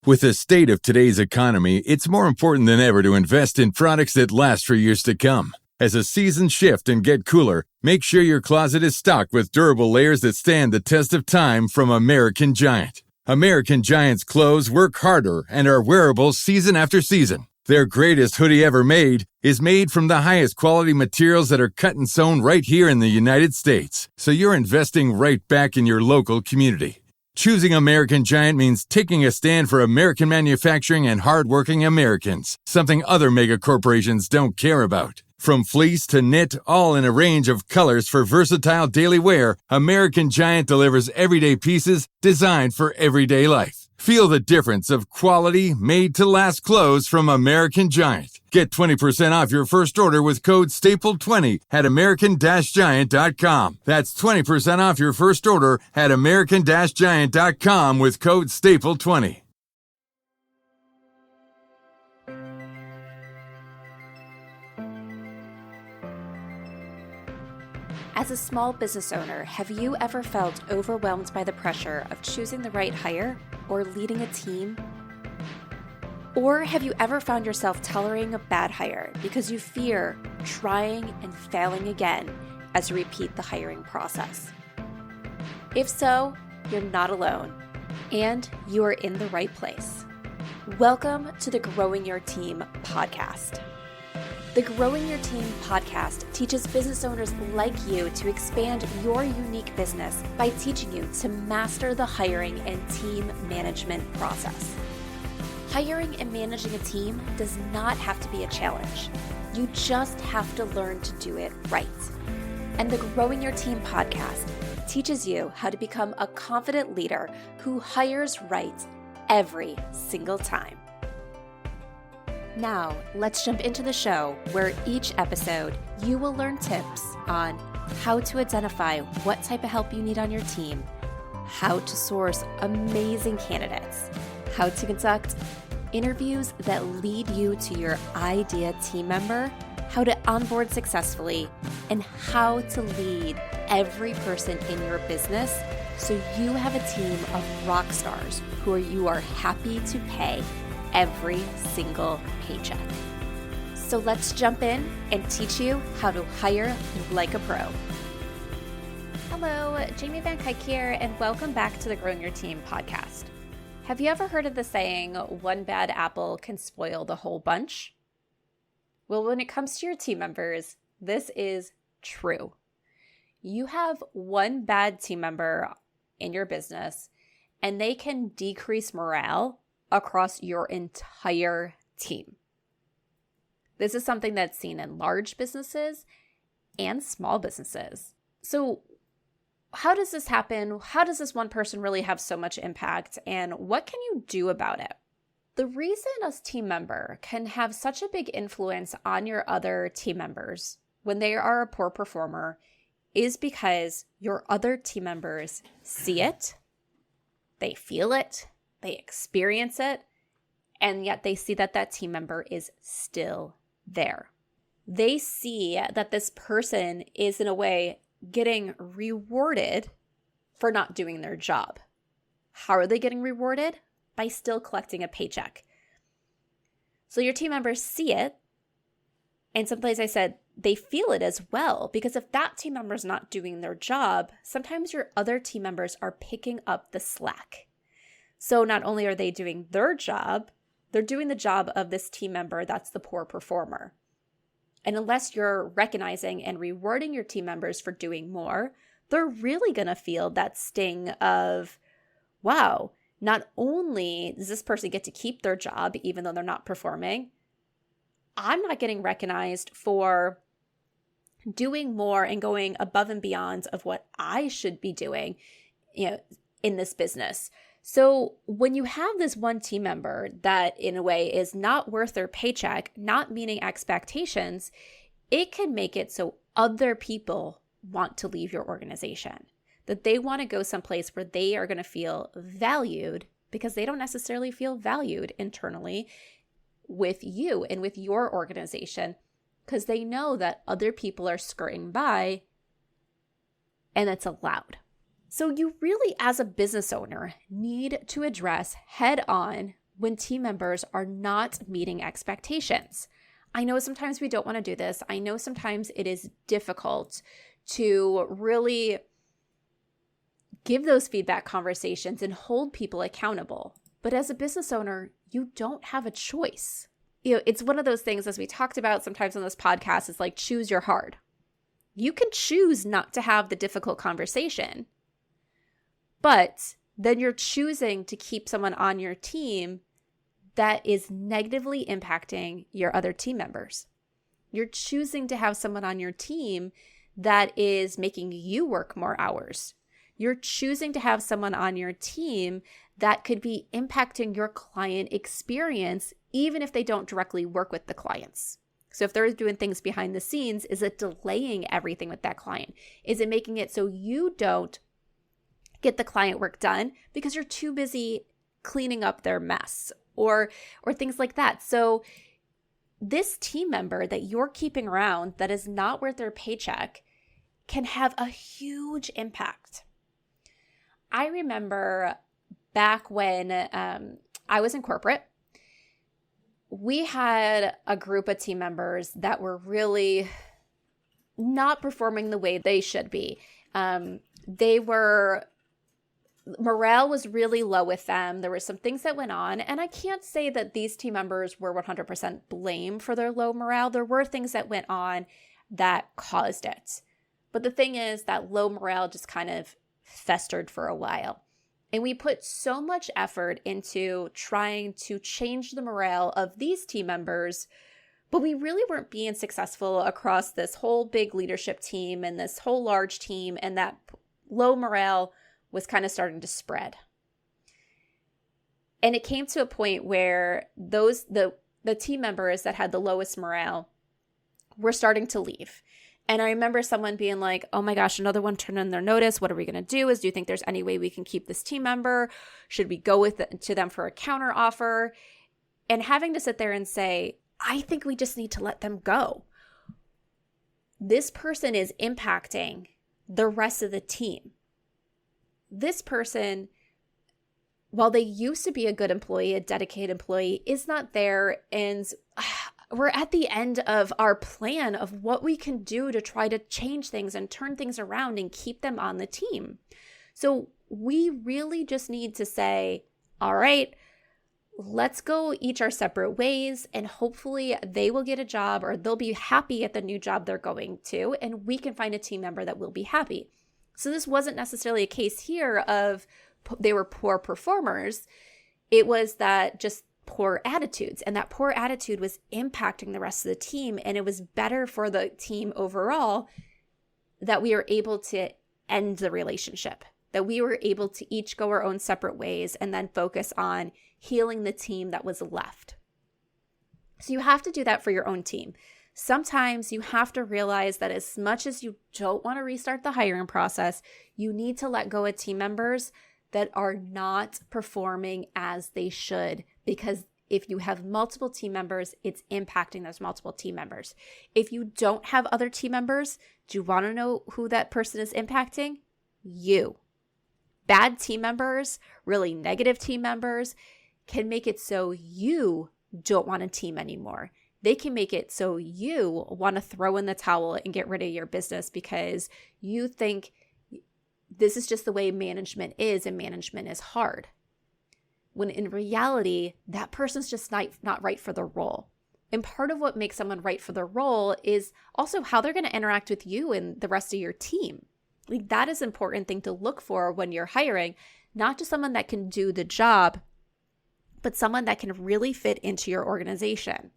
With the state of today's economy, it's more important than ever to invest in products that last for years to come. As the seasons shift and get cooler, make sure your closet is stocked with durable layers that stand the test of time from American Giant. American Giant's clothes work harder and are wearable season after season. Their greatest hoodie ever made is made from the highest quality materials that are cut and sewn right here in the United States. So you're investing right back in your local community. Choosing American Giant means taking a stand for American manufacturing and hardworking Americans, something other mega corporations don't care about. From fleece to knit, all in a range of colors for versatile daily wear, American Giant delivers everyday pieces designed for everyday life. Feel the difference of quality, made-to-last clothes from American Giant. Get 20% off your first order with code STAPLE20 at american-giant.com. That's 20% off your first order at american-giant.com with code STAPLE20. As a small business owner, have you ever felt overwhelmed by the pressure of choosing the right hire or leading a team? Or have you ever found yourself tolerating a bad hire because you fear trying and failing again as you repeat the hiring process? If so, you're not alone, and you are in the right place. Welcome to the Growing Your Team podcast. The Growing Your Team podcast teaches business owners like you to expand your unique business by teaching you to master the hiring and team management process. Hiring and managing a team does not have to be a challenge. You just have to learn to do it right. And the Growing Your Team podcast teaches you how to become a confident leader who hires right every single time. Now, let's jump into the show where each episode you will learn tips on how to identify what type of help you need on your team, how to source amazing candidates, how to conduct interviews that lead you to your ideal team member, how to onboard successfully, and how to lead every person in your business so you have a team of rock stars who you are happy to pay every single paycheck. So let's jump in and teach you how to hire like a pro. Hello, Jamie Van Kuyk here, and welcome back to the Growing Your Team podcast. Have you ever heard of the saying, one bad apple can spoil the whole bunch? Well, when it comes to your team members, this is true. You have one bad team member in your business, and they can decrease morale across your entire team. This is something that's seen in large businesses and small businesses. So how does this happen? How does this one person really have so much impact? And what can you do about it? The reason a team member can have such a big influence on your other team members when they are a poor performer is because your other team members see it, they feel it, they experience it, and yet they see that that team member is still there. They see that this person is, in a way, getting rewarded for not doing their job. How are they getting rewarded? By still collecting a paycheck. So your team members see it, and sometimes I said they feel it as well, because if that team member is not doing their job, sometimes your other team members are picking up the slack. So not only are they doing their job, they're doing the job of this team member that's the poor performer. And unless you're recognizing and rewarding your team members for doing more, they're really going to feel that sting of, wow, not only does this person get to keep their job even though they're not performing, I'm not getting recognized for doing more and going above and beyond of what I should be doing, in this business. So when you have this one team member that in a way is not worth their paycheck, not meeting expectations, it can make it so other people want to leave your organization, that they want to go someplace where they are going to feel valued because they don't necessarily feel valued internally with you and with your organization because they know that other people are skirting by and it's allowed. So you really, as a business owner, need to address head on when team members are not meeting expectations. I know sometimes we don't want to do this. I know sometimes it is difficult to really give those feedback conversations and hold people accountable. But as a business owner, you don't have a choice. It's one of those things, as we talked about sometimes on this podcast, it's like choose your hard. You can choose not to have the difficult conversation, but then you're choosing to keep someone on your team that is negatively impacting your other team members. You're choosing to have someone on your team that is making you work more hours. You're choosing to have someone on your team that could be impacting your client experience, even if they don't directly work with the clients. So if they're doing things behind the scenes, is it delaying everything with that client? Is it making it so you don't get the client work done because you're too busy cleaning up their mess or things like that? So this team member that you're keeping around that is not worth their paycheck can have a huge impact. I remember back when I was in corporate, we had a group of team members that were really not performing the way they should be. Morale was really low with them. There were some things that went on, and I can't say that these team members were 100% blamed for their low morale. There were things that went on that caused it. But the thing is that low morale just kind of festered for a while. And we put so much effort into trying to change the morale of these team members, but we really weren't being successful across this whole big leadership team and this whole large team, and that low morale was kind of starting to spread. And it came to a point where the team members that had the lowest morale were starting to leave. And I remember someone being like, oh my gosh, another one turned in their notice. What are we going to do? Do you think there's any way we can keep this team member? Should we go to them for a counter offer? And having to sit there and say, I think we just need to let them go. This person is impacting the rest of the team. This person, while they used to be a good employee, a dedicated employee, is not there. And we're at the end of our plan of what we can do to try to change things and turn things around and keep them on the team. So we really just need to say, all right, let's go each our separate ways, and hopefully they will get a job or they'll be happy at the new job they're going to, and we can find a team member that will be happy. So this wasn't necessarily a case here of they were poor performers. It was that just poor attitudes, and that poor attitude was impacting the rest of the team, and it was better for the team overall that we were able to end the relationship, that we were able to each go our own separate ways and then focus on healing the team that was left. So you have to do that for your own team. Sometimes you have to realize that as much as you don't want to restart the hiring process, you need to let go of team members that are not performing as they should, because if you have multiple team members, it's impacting those multiple team members. If you don't have other team members, do you want to know who that person is impacting? You. Bad team members, really negative team members, can make it so you don't want a team anymore. They can make it so you want to throw in the towel and get rid of your business because you think this is just the way management is, and management is hard. When in reality, that person's just not right for the role. And part of what makes someone right for the role is also how they're going to interact with you and the rest of your team. Like, that is an important thing to look for when you're hiring, not just someone that can do the job, but someone that can really fit into your organization.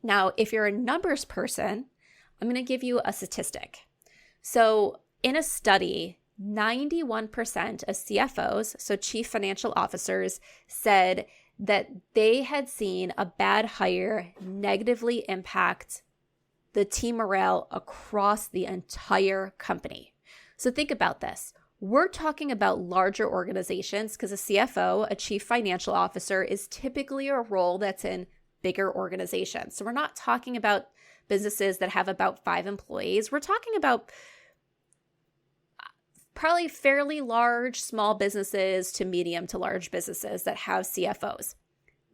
Now, if you're a numbers person, I'm going to give you a statistic. So in a study, 91% of CFOs, so chief financial officers, said that they had seen a bad hire negatively impact the team morale across the entire company. So think about this. We're talking about larger organizations because a CFO, a chief financial officer, is typically a role that's in bigger organizations. So we're not talking about businesses that have about 5 employees. We're talking about probably fairly large, small businesses to medium to large businesses that have CFOs.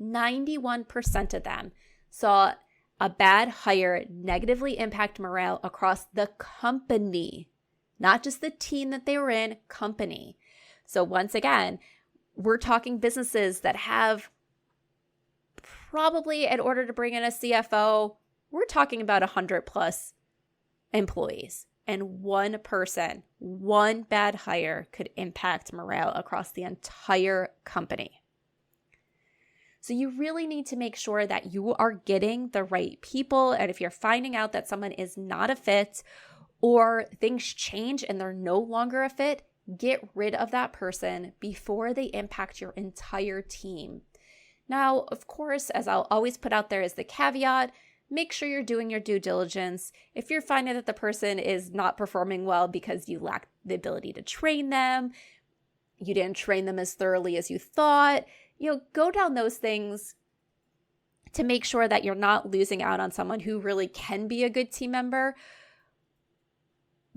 91% of them saw a bad hire negatively impact morale across the company, not just the team that they were in, company. So once again, we're talking businesses that have probably, in order to bring in a CFO, we're talking about 100 plus employees. And one person, one bad hire could impact morale across the entire company. So you really need to make sure that you are getting the right people. And if you're finding out that someone is not a fit or things change and they're no longer a fit, get rid of that person before they impact your entire team. Now, of course, as I'll always put out there as the caveat, make sure you're doing your due diligence. If you're finding that the person is not performing well because you lack the ability to train them, you didn't train them as thoroughly as you thought, go down those things to make sure that you're not losing out on someone who really can be a good team member.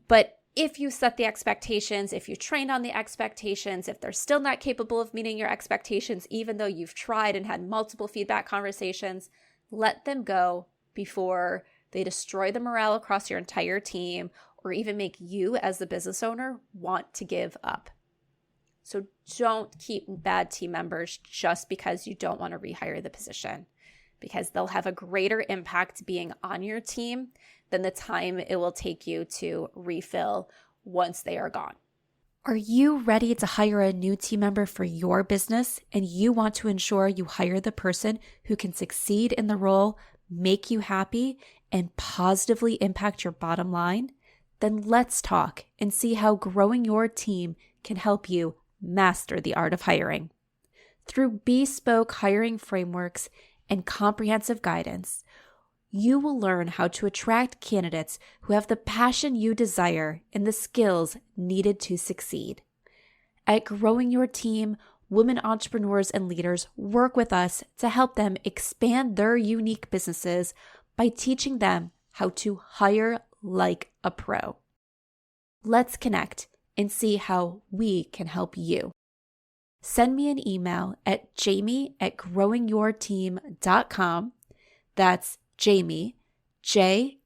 But if you set the expectations, if you trained on the expectations, if they're still not capable of meeting your expectations, even though you've tried and had multiple feedback conversations, let them go before they destroy the morale across your entire team or even make you as the business owner want to give up. So don't keep bad team members just because you don't want to rehire the position, because they'll have a greater impact being on your team than the time it will take you to refill once they are gone. Are you ready to hire a new team member for your business and you want to ensure you hire the person who can succeed in the role, make you happy, and positively impact your bottom line? Then let's talk and see how growing your team can help you master the art of hiring. Through bespoke hiring frameworks and comprehensive guidance, you will learn how to attract candidates who have the passion you desire and the skills needed to succeed. At Growing Your Team, women entrepreneurs and leaders work with us to help them expand their unique businesses by teaching them how to hire like a pro. Let's connect and see how we can help you. Send me an email at jamie@growingyourteam.com. That's Jamie, Jamie,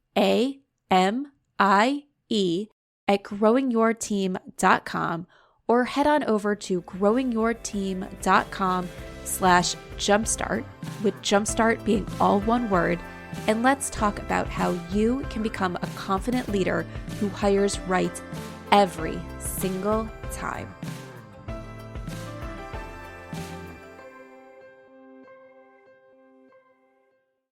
@growingyourteam.com, or head on over to growingyourteam.com/jumpstart, with jumpstart being all one word, and let's talk about how you can become a confident leader who hires right every single time.